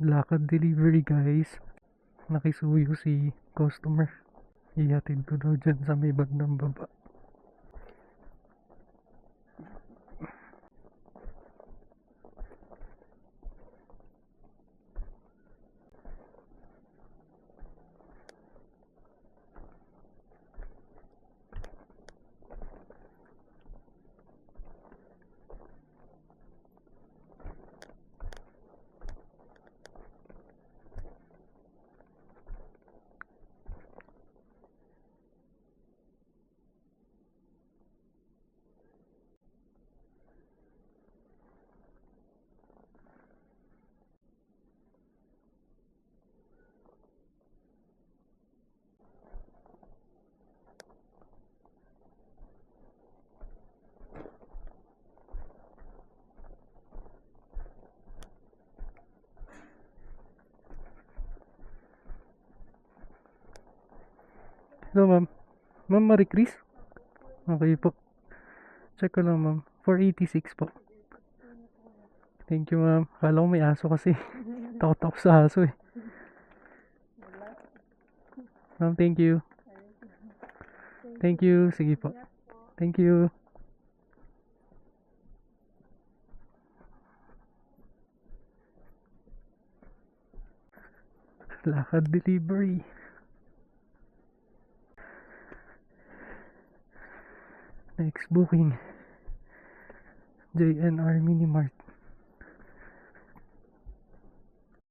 Lakad delivery guys. Nakisuyo si customer. Ihatid ko daw dyan sa may bandang baba. Hello ma'am. Ma'am Marie Chris? Okay po. Check ko lang ma'am. 486 po. Thank you ma'am. Kala ko may aso kasi. Takot ako sa aso eh. Ma'am, thank you. Thank you. Sige po. Thank you. Lakad delivery. Next booking. JNR Mini Mart.